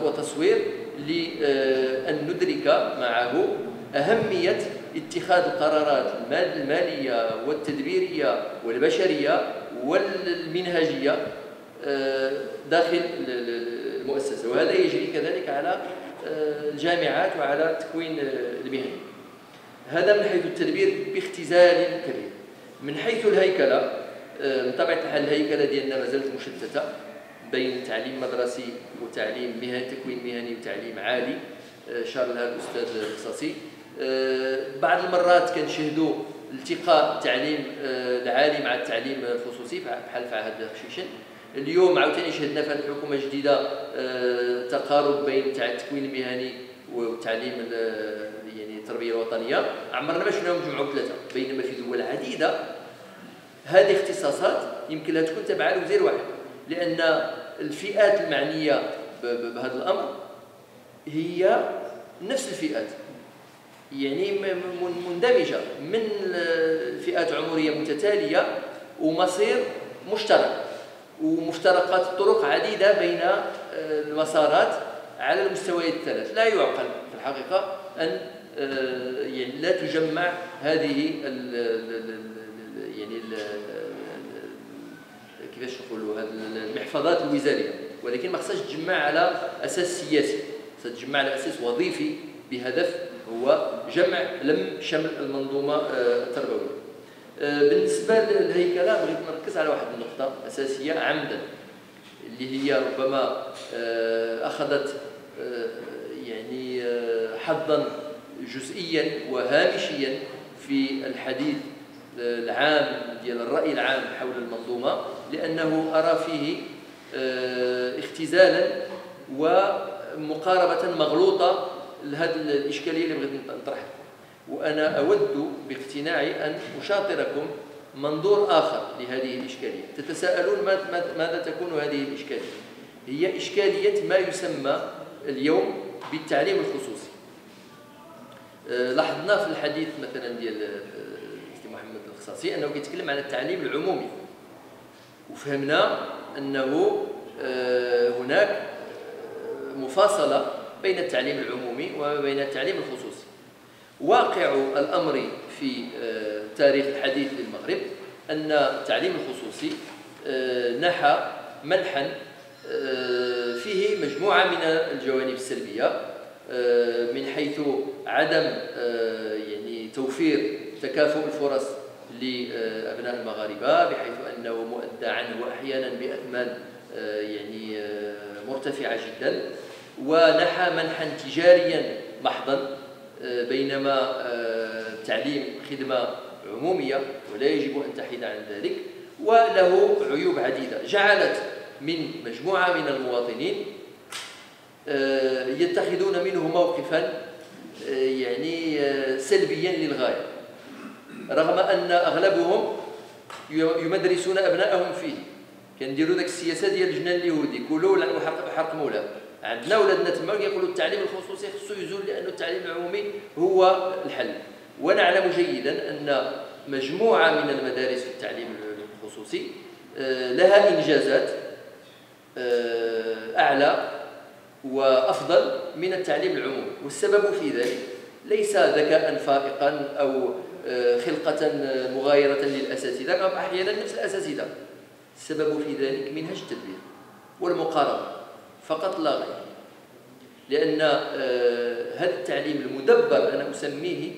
وتصوير لأن ندرك معه أهمية اتخاذ القرارات المالية والتدبيرية والبشرية والمنهجية داخل المؤسسة، وهذا يجري كذلك على الجامعات وعلى التكوين المهني. هذا من حيث التدبير باختزال كبير. من حيث الهيكلة، بطبيعة الحال الهيكلة ديالنا مازالت مشتتة بين تعليم مدرسي وتعليم مهني، تكوين مهني وتعليم عالي. شار لها الأستاذ القصاصي. بعض المرات كنشهدوا التقاء التعليم العالي مع التعليم الخصوصي بحال في عهد خشيشن. اليوم عاوتاني شهدنا في هذه الحكومة الجديدة تقارب بين التكوين المهني والتعليم يعني التربية الوطنية. عمرنا ما شفناهم جمعوا ثلاثة، بينما في دول عديدة هذه اختصاصات يمكن لها تكون تابعة لوزير واحد، لأن الفئات المعنية بهذا الأمر هي نفس الفئات، يعني مندمجة من فئات عمرية متتالية ومصير مشترك ومفترقات الطرق عديدة بين المسارات على المستويات الثلاث. لا يعقل في الحقيقة أن يعني لا تجمع هذه يعني كيفاش نقولوا هذه المحفظات الوزارية، ولكن ما خصهاش تجمع على أساس سياسي، خصها تجمع على أساس وظيفي بهدف هو جمع شمل المنظومة التربوية. بالنسبة للهيكلة بغيت نركز على واحد النقطة أساسية عمدا، اللي هي ربما أخذت يعني حظا جزئيا وهامشيا في الحديث العام ديال الرأي العام حول المنظومة، لأنه أرى فيه اختزالا ومقاربة مغلوطة لهذه الإشكالية اللي بغيت نطرحها. وأنا أود باقتناعي أن أشاطركم منظور آخر لهذه الإشكالية. تتساءلون ماذا تكون هذه الإشكالية؟ هي إشكالية ما يسمى اليوم بالتعليم الخصوصي. لاحظنا في الحديث مثلا ديال السي محمد القصاصي أنه يتكلم عن التعليم العمومي، وفهمنا أنه هناك مفاصلة بين التعليم العمومي وبين التعليم الخصوصي. واقع الأمر في تاريخ الحديث للمغرب أن التعليم الخصوصي نحى منحا فيه مجموعة من الجوانب السلبية، من حيث عدم يعني توفير تكافؤ الفرص لأبناء المغاربة، بحيث أنه مؤدى عنه أحيانا بأثمان يعني مرتفعة جدا، ونحى منحا تجاريا محضا، بينما التعليم خدمة عمومية ولا يجب أن تحيد عن ذلك، وله عيوب عديدة جعلت من مجموعة من المواطنين يتخذون منه موقفا يعني سلبيا للغاية، رغم أن أغلبهم يمدرسون أبنائهم فيه. كنديروا ذاك السياسة ديال الجنان اليهودي، كلوا وحرق مولاه. عندنا ولادنا تما يقولوا التعليم الخصوصي خصو يزول لأنه التعليم العمومي هو الحل. ونعلم جيدا أن مجموعة من المدارس في التعليم الخصوصي لها إنجازات أعلى وأفضل من التعليم العمومي، والسبب في ذلك ليس ذكاء فائقا أو خلقة مغايرة للأساتذة أو أحيانا نفس الأساتذة. السبب في ذلك منهج التدبير والمقاربة فقط لا غير، لأن هذا التعليم المدبر أنا أسميه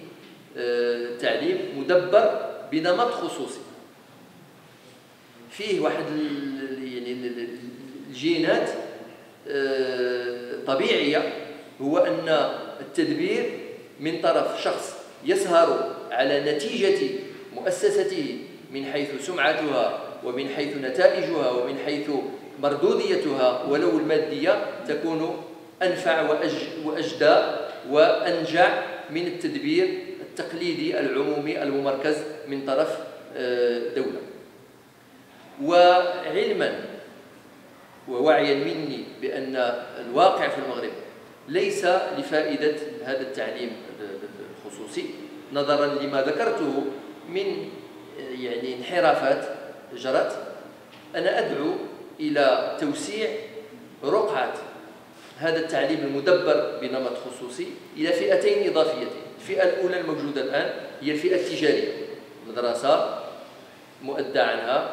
تعليم مدبر بنمط خصوصي، فيه واحد يعني الجينات طبيعية، هو أن التدبير من طرف شخص يسهر على نتيجة مؤسسته من حيث سمعتها ومن حيث نتائجها ومن حيث مردوديتها ولو المادية تكون أنفع وأجدى وأنجع من التدبير التقليدي العمومي الممركز من طرف دولة. وعلما ووعيا مني بأن الواقع في المغرب ليس لفائدة هذا التعليم الخصوصي، نظرا لما ذكرته من يعني انحرافات جرت، أنا أدعو إلى توسيع رقعة هذا التعليم المدبر بنمط خصوصي إلى فئتين إضافيتين. الفئة الأولى الموجودة الآن هي الفئة التجارية، مدرسة مؤدى عنها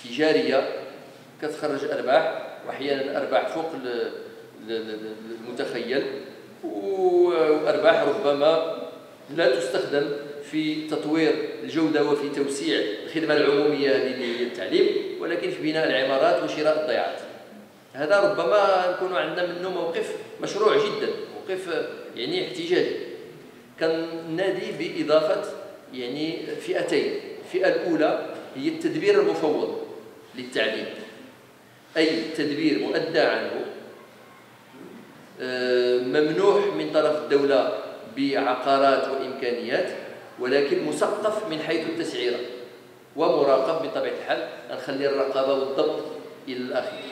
تجارية كتخرج أرباح، وأحيانا أرباح فوق المتخيل، وأرباح ربما لا تستخدم في تطوير الجودة وفي توسيع الخدمة العمومية هذه اللي هي التعليم، ولكن في بناء العمارات وشراء الضيعات. هذا ربما نكون عندنا منه موقف مشروع جدا، موقف يعني احتجاجي. كنادي بإضافة يعني فئتين. الفئة الأولى هي التدبير المفوض للتعليم، أي تدبير مؤدى عنه ممنوح من طرف الدولة بعقارات وإمكانيات، ولكن مثقف من حيث التسعيرة ومراقب بطبيعة الحال. نخلي الرقابة والضبط إلى الأخير.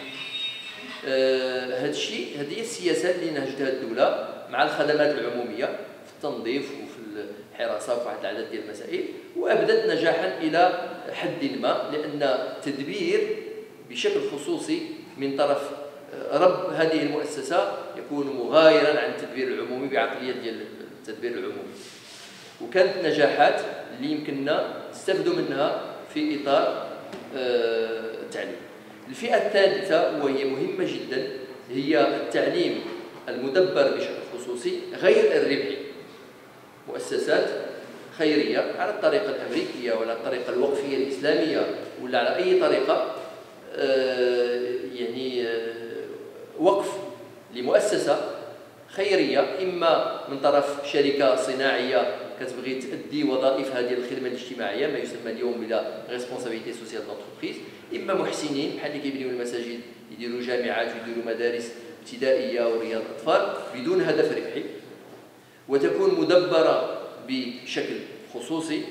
هذا الشيء، هذه السياسات اللي نهجتها الدولة مع الخدمات العمومية في التنظيف وفي الحراسة وفي واحد العدد ديال المسائل، وأبدت نجاحا إلى حد ما، لأن التدبير بشكل خصوصي من طرف رب هذه المؤسسة يكون مغايرا عن التدبير العمومي بعقلية ديال التدبير العمومي. وكانت نجاحات اللي يمكننا نستفدوا منها في إطار التعليم. الفئة الثالثة وهي مهمة جدا هي التعليم المدبر بشكل خصوصي غير الربحي، مؤسسات خيرية على الطريقة الأمريكية ولا الطريقة الوقفية الإسلامية ولا على أي طريقة، يعني وقف لمؤسسة خيرية، إما من طرف شركة صناعية كتبغي تأدي وظائف هذه الخدمة الاجتماعية، ما يسمى اليوم بلا ريسبونسابيلتي سوسيال دونتربريز، إما محسنين بحال اللي كيبنيو المساجد، يديروا جامعات ويديروا مدارس ابتدائية ورياض أطفال بدون هدف ربحي، وتكون مدبرة بشكل خصوصي،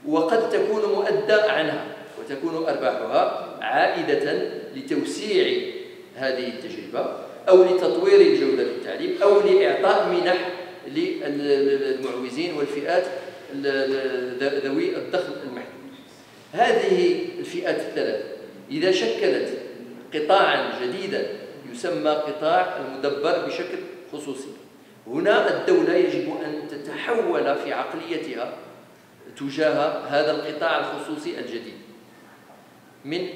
وقد تكون مؤدى عنها وتكون أرباحها عائدة لتوسيع هذه التجربة أو لتطوير الجودة في التعليم أو لإعطاء منح للمعوزين والفئات ذوي الدخل المحدود. هذه الفئات الثلاث إذا شكلت قطاعا جديدا يسمى قطاع المدبر بشكل خصوصي، هنا الدولة يجب أن تتحول في عقليتها تجاه هذا القطاع الخصوصي الجديد من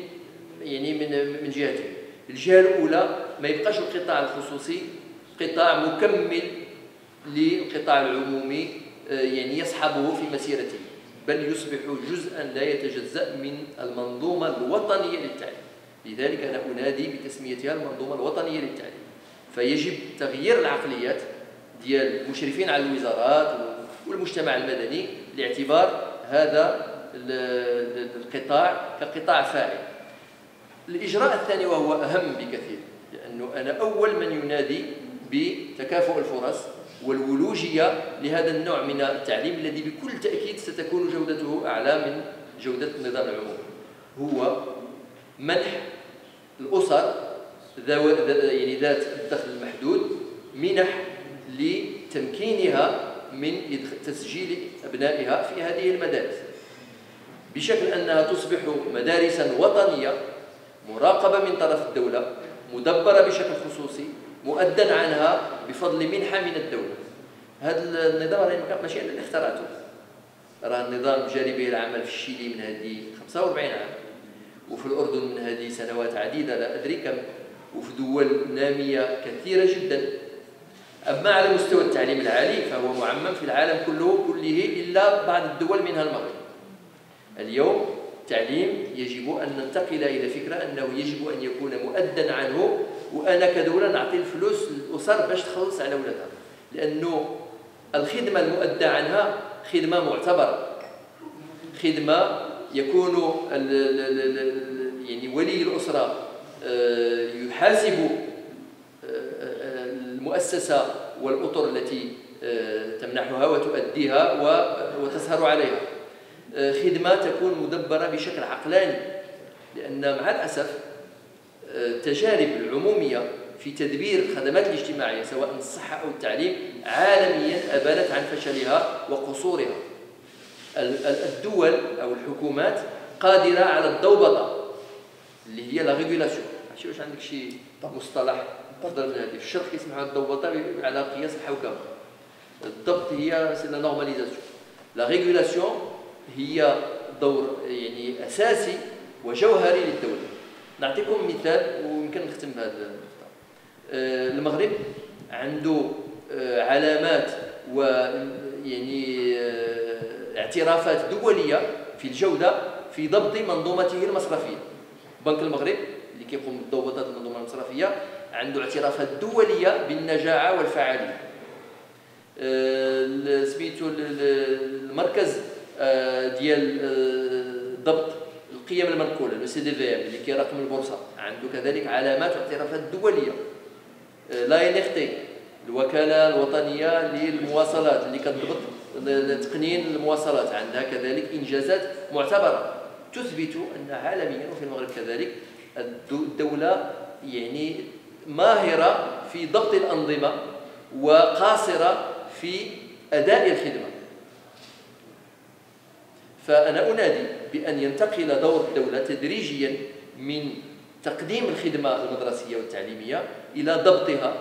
جهتين. الجهة الأولى ما يبقاش القطاع الخصوصي قطاع مكمل للقطاع العمومي يعني يصحبه في مسيرته، بل يصبح جزءا لا يتجزأ من المنظومة الوطنية للتعليم. لذلك أنا أنادي بتسميتها المنظومة الوطنية للتعليم. فيجب تغيير العقليات ديال المشرفين على الوزارات والمجتمع المدني لاعتبار هذا القطاع كقطاع فاعل. الإجراء الثاني وهو أهم بكثير، لأنه أنا أول من ينادي بتكافؤ الفرص والولوجية لهذا النوع من التعليم الذي بكل تأكيد ستكون جودته أعلى من جودة النظام العمومي، هو منح الأسر يعني ذات الدخل المحدود منح لتمكينها من تسجيل أبنائها في هذه المدارس، بشكل أنها تصبح مدارسا وطنية مراقبة من طرف الدولة، مدبرة بشكل خصوصي، مؤدى عنها بفضل منحة من الدولة. هذا النظام ماشي أنا اللي اخترعته، راه النظام جاري به العمل في الشيلي من هذه 45 عام، وفي الأردن من هذه سنوات عديدة لا أدري كم، وفي دول نامية كثيرة جدا. أما على مستوى التعليم العالي فهو معمم في العالم كله إلا بعض الدول منها المغرب. اليوم التعليم يجب أن ننتقل إلى فكرة أنه يجب أن يكون مؤدى عنه، وأنا كدولة نعطي الفلوس للأسر باش تخلص على أولادها، لأنه الخدمة المؤدى عنها خدمة معتبرة، خدمة يكون يعني ولي الأسرة يحاسب المؤسسة والأطر التي تمنحها وتؤديها وتسهر عليها، خدمة تكون مدبرة بشكل عقلاني. لأن مع الأسف التجارب العمومية في تدبير الخدمات الاجتماعية سواء الصحة أو التعليم عالميا أبانت عن فشلها وقصورها. الدول أو الحكومات قادرة على الضوبطة اللي هي لا ريغولاسيون، ماشي واش عندك شي مصطلح أفضل من هذه. في الشرق كيسمحوا الضباطة على قياس الحوكمة. الضبط هي لا نورماليزاسيون. لا ريغولاسيون هي دور يعني أساسي وجوهري للدولة. نعطيكم مثال ويمكن نختم بهذا النقطة. المغرب عنده علامات ويعني اعترافات دولية في الجودة في ضبط منظومته المصرفية. بنك المغرب اللي كيقوم بضبط المنظومة المصرفية عنده اعترافات دولية بالنجاعة والفعالية. سميتو المركز ديال ضبط القيم المنقولة لو سي دي في ام اللي كيراقم البورصة عنده كذلك علامات واعترافات دولية. لا ان اف تي الوكالة الوطنية للمواصلات اللي كتضبط تقنين المواصلات عندها كذلك إنجازات معتبرة تثبت أن عالميا وفي المغرب كذلك الدولة يعني ماهرة في ضبط الأنظمة وقاصرة في أداء الخدمة. فأنا أنادي بأن ينتقل دور الدولة تدريجيا من تقديم الخدمة المدرسية والتعليمية إلى ضبطها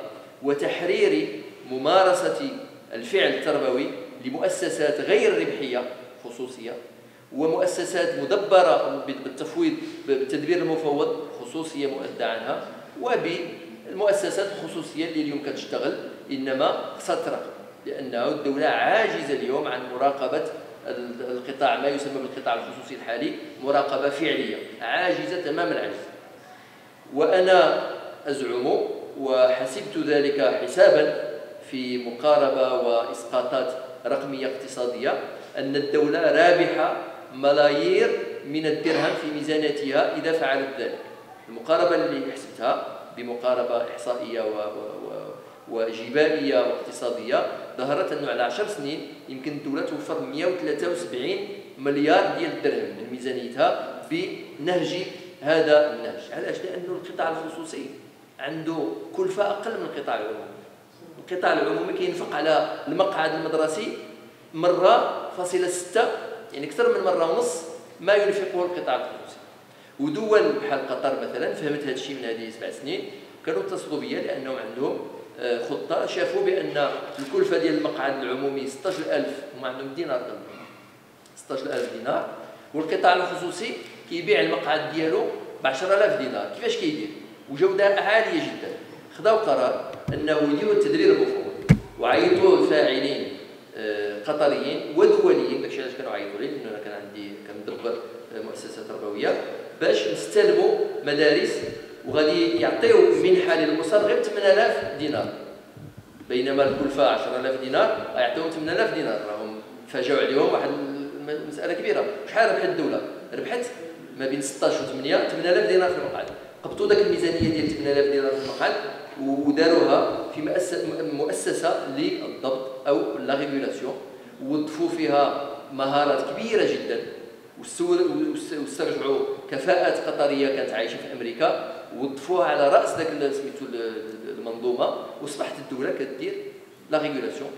وتحرير ممارسة الفعل التربوي لمؤسسات غير ربحية خصوصية ومؤسسات مدبرة بالتفويض بالتدبير المفوض خصوصية مؤدى عنها وبالمؤسسات الخصوصية اللي اليوم كتشتغل إنما خصها تراقب لأنه الدولة عاجزة اليوم عن مراقبة القطاع ما يسمى بالقطاع الخصوصي الحالي مراقبة فعلية عاجزة تمام العجز. وأنا أزعم وحسبت ذلك حسابا في مقاربة وإسقاطات رقمية اقتصادية أن الدولة رابحة ملايير من الدرهم في ميزانيتها إذا فعلت ذلك. المقاربة اللي حسبتها بمقاربة إحصائية وجبائية واقتصادية ظهرت أنه على 10 سنين يمكن الدولة توفر 173 مليار ديال الدرهم من ميزانيتها بنهج هذا النهج. علاش؟ لأنه القطاع الخصوصي عنده كلفة أقل من القطاع العمومي. القطاع العمومي كينفق على المقعد المدرسي مرة فاصلة 6 يعني أكثر من مرة ونص ما ينفقه القطاع الخصوصي. ودول بحال قطر مثلا فهمت هذا الشيء من هذه 7 سنين كانوا اتصلوا بيا لأنهم عندهم خطة شافوا بأن الكلفة ديال المقعد العمومي 16000 هما عندهم دينار 16000 دينار والقطاع الخصوصي كيبيع المقعد ديالو ب 10000 دينار. كيفاش كيدير؟ وجودة عالية جدا. خداو قرار أنه يديروا التدبير المفوض وعيطوا الفاعلين قطريين ودوليين. داكشي علاش كانوا عيطوا لي لأن أنا كان عندي كندبر مؤسسة تربوية باش نستلموا مدارس وغادي يعطيو منحة للأسر غير 8000 دينار بينما الكلفة 10000 دينار غيعطيوهم 8000 دينار. راهم فاجاو عليهم واحد مسألة كبيرة. شحال ربحت الدولة؟ ربحت ما بين 16 و 8000 دينار في المقعد. قبطوا داك الميزانية ديال 8000 دينار في المقعد وداروها في مؤسسة للضبط أو لا ريغولاسيون ووظفوا فيها مهارات كبيرة جدا واسترجعوا كفاءات قطرية كانت عايشة في أمريكا ووظفوها على رأس ذاك سميتو المنظومة واصبحت الدولة كدير لا ريغولاسيون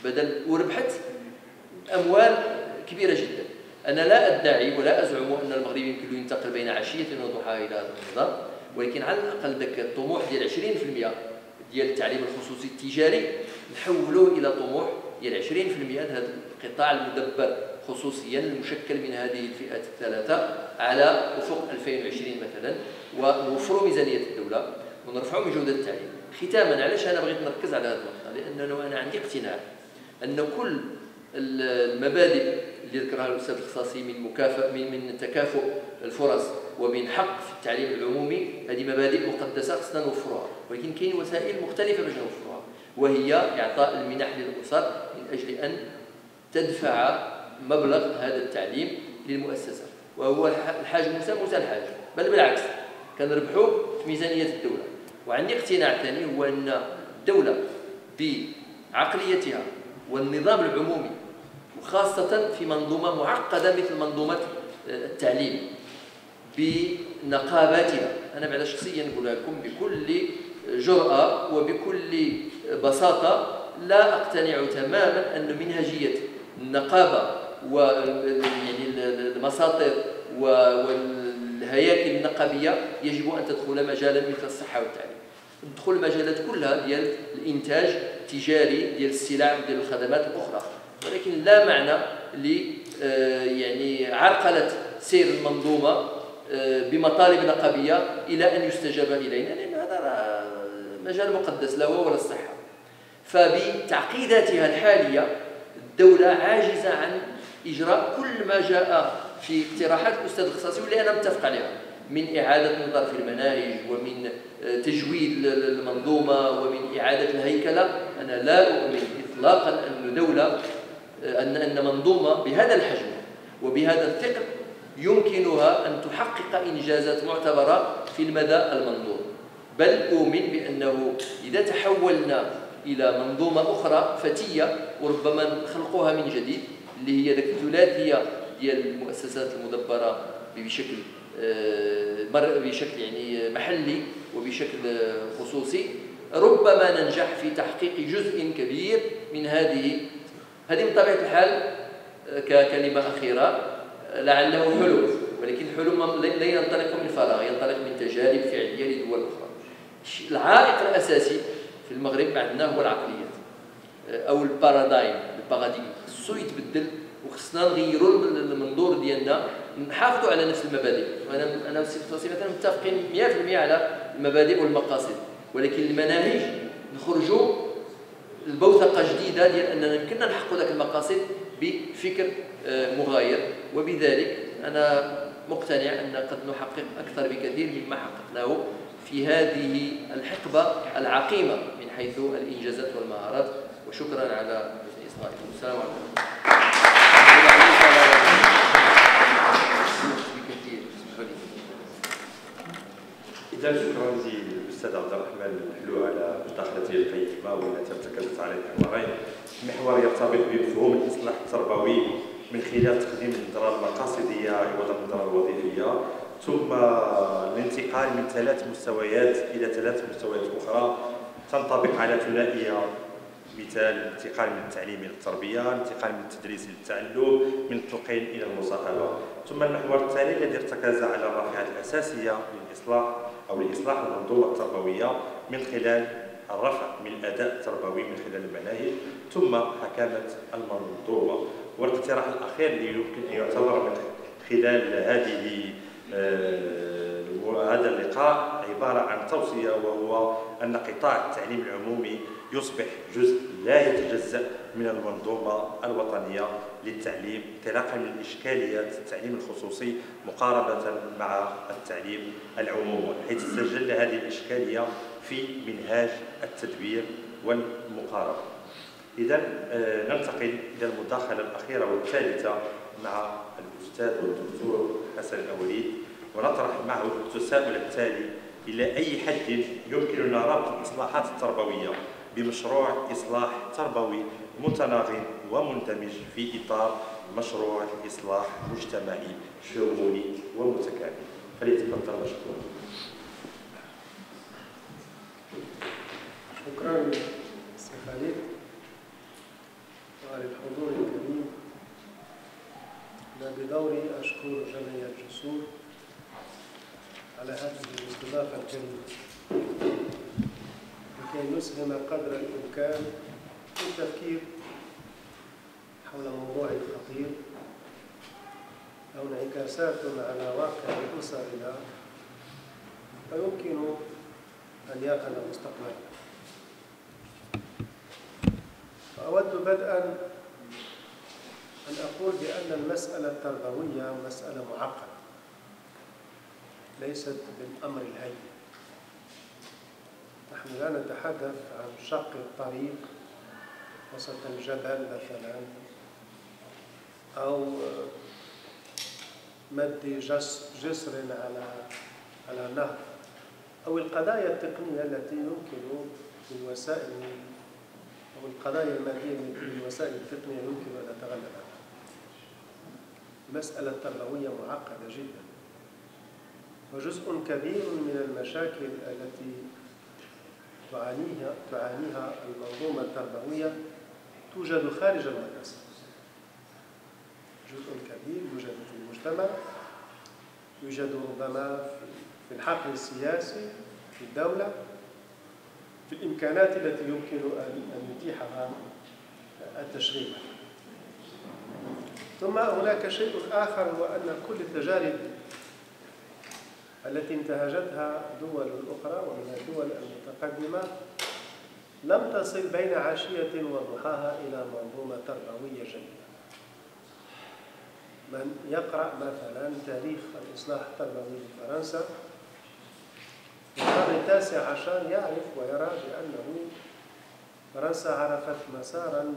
بدل وربحت أموال كبيرة جدا. أنا لا أدعي ولا أزعم أن المغرب يمكن له ينتقل بين عشية وضحاها إلى هذا النظام ولكن على الأقل ذاك الطموح ديال 20% ديال التعليم الخصوصي التجاري نحولوه إلى طموح ديال 20% هذا القطاع المدبر خصوصيا المشكل من هذه الفئات الثلاثة على أفق 2020 مثلا ونوفروا ميزانية الدولة ونرفعوا من جودة التعليم. ختاما علاش أنا بغيت نركز على هذه النقطة؟ لأنه أنا عندي اقتناع أن كل المبادئ اللي ذكرها الأستاذ الخصاصي من تكافؤ الفرص ومن حق في التعليم العمومي هذه مبادئ مقدسة خصنا نوفرها ولكن كاين وسائل مختلفة باش نوفرها وهي إعطاء المنح للأسر من أجل أن تدفع مبلغ هذا التعليم للمؤسسة وهو الحاج موسى الحاج بل بالعكس كنربحوا في ميزانية الدولة. وعندي اقتناع ثاني هو أن الدولة بعقليتها والنظام العمومي وخاصة في منظومة معقدة مثل منظومة التعليم بنقاباتها. أنا بعد شخصيا نقولها لكم بكل جرأة وبكل بساطة لا أقتنع تماما أن منهجية النقابة ويعني المساطر والهياكل النقابية يجب أن تدخل مجالا مثل الصحة والتعليم. تدخل المجالات كلها ديال الانتاج التجاري ديال السلع وديال الخدمات الاخرى، ولكن لا معنى ل يعني عرقله سير المنظومه بمطالب نقابيه الى ان يستجاب الينا، لان هذا مجال مقدس لا هو ولا الصحه. فبتعقيداتها الحاليه الدوله عاجزه عن اجراء كل ما جاء في اقتراحات الاستاذ الخصاصي واللي انا متفق عليها، من اعاده النظر في المناهج ومن تجويد المنظومه ومن اعاده الهيكله. انا لا اؤمن اطلاقا ان دوله ان منظومه بهذا الحجم وبهذا الثقل يمكنها ان تحقق انجازات معتبره في المدى المنظور، بل اؤمن بانه اذا تحولنا الى منظومه اخرى فتيه وربما نخلقوها من جديد اللي هي ذاك الثلاثيه ديال المؤسسات المدبره بشكل يعني محلي وبشكل خصوصي، ربما ننجح في تحقيق جزء كبير من هذه من طبيعه الحال. ككلمه اخيره، لعله حلم، ولكن الحلم لا ينطلق من فراغ، ينطلق من تجارب فعليه لدول اخرى. العائق الاساسي في المغرب عندنا هو العقليات او البارادايم، خصو يتبدل وخصنا نغيروا المنظور ديالنا، نحافظوا على نفس المبادئ. انا والسي مثلا متفقين 100% على المبادئ والمقاصد، ولكن المناهج نخرجوا البوثقه جديده ديال اننا يمكننا نحققوا ذاك المقاصد بفكر مغاير، وبذلك انا مقتنع ان قد نحقق اكثر بكثير مما حققناه في هذه الحقبه العقيمه من حيث الانجازات والمهارات. وشكرا على اصغائكم. السلام عليكم. إذا شكرا للأستاذ عبد الرحمن الحلو على مداخلته القيمة والتي ارتكزت على محورين. محور يرتبط بمفهوم الإصلاح التربوي من خلال تقديم النظرة المقاصدية عوض النظرة الوظيفية، ثم الانتقال من 3 مستويات إلى 3 مستويات أخرى تنطبق على ثنائية. مثال الانتقال من التعليم إلى التربية، الانتقال من التدريس إلى التعلم، من التلقين إلى المصاحبة. ثم المحور الثاني الذي ارتكز على الرافعة الأساسية للإصلاح أو لإصلاح المنظومة التربوية من خلال الرفع من الأداء التربوي من خلال المناهج ثم حكامة المنظومة. والاقتراح الأخير اللي يمكن أن يعتبر من خلال هذا اللقاء عبارة عن توصية، وهو أن قطاع التعليم العمومي يصبح جزء لا يتجزأ من المنظومة الوطنية للتعليم، انطلاقا من إشكاليات التعليم الخصوصي مقاربة مع التعليم العمومي، حيث استجل هذه الإشكالية في منهاج التدبير والمقاربة. إذا ننتقل إلى المداخلة الأخيرة والثالثة مع الأستاذ والدكتور حسن الأوليد، ونطرح معه التساؤل التالي: إلى أي حد يمكننا ربط الإصلاحات التربوية بمشروع إصلاح تربوي متناغم ومندمج في إطار مشروع إصلاح مجتمعي شمولي ومتكامل؟ فليتفضل مشكورا. شكرا سي خالد وللحضور الكريم. أنا بدوري أشكر جميع الجسور على هذه الاستضافة الجميلة لكي نسهم قدر الإمكان في التفكير حول موضوع خطير له انعكاسات على واقع أسرنا ويمكن أن يقل مستقبلا. أود بدءا أن أقول بأن المسألة التربوية مسألة معقدة ليست بالأمر الهين. نحن لا نتحدث عن شق الطريق وسط الجبل مثلا، أو مد جسر على نهر، أو القضايا التقنية التي يمكن بالوسائل أو القضايا المادية بالوسائل التقنية يمكن أن نتغلب عنها. المسألة التربوية معقدة جدا، وجزء كبير من المشاكل التي تعانيها المنظومة التربوية توجد خارج المدرسة. جزء كبير يوجد في المجتمع، يوجد ربما في الحقل السياسي في الدولة، في الإمكانات التي يمكن أن يتيحها التشغيل. ثم هناك شيء آخر، هو أن كل التجارب التي انتهجتها دول أخرى ومن الدول المتقدمة لم تصل بين عشية وضحاها إلى منظومة تربوية جيدة. من يقرأ مثلا تاريخ الإصلاح التربوي في فرنسا في القرن التاسع عشر يعرف ويرى بأنه فرنسا عرفت مسارا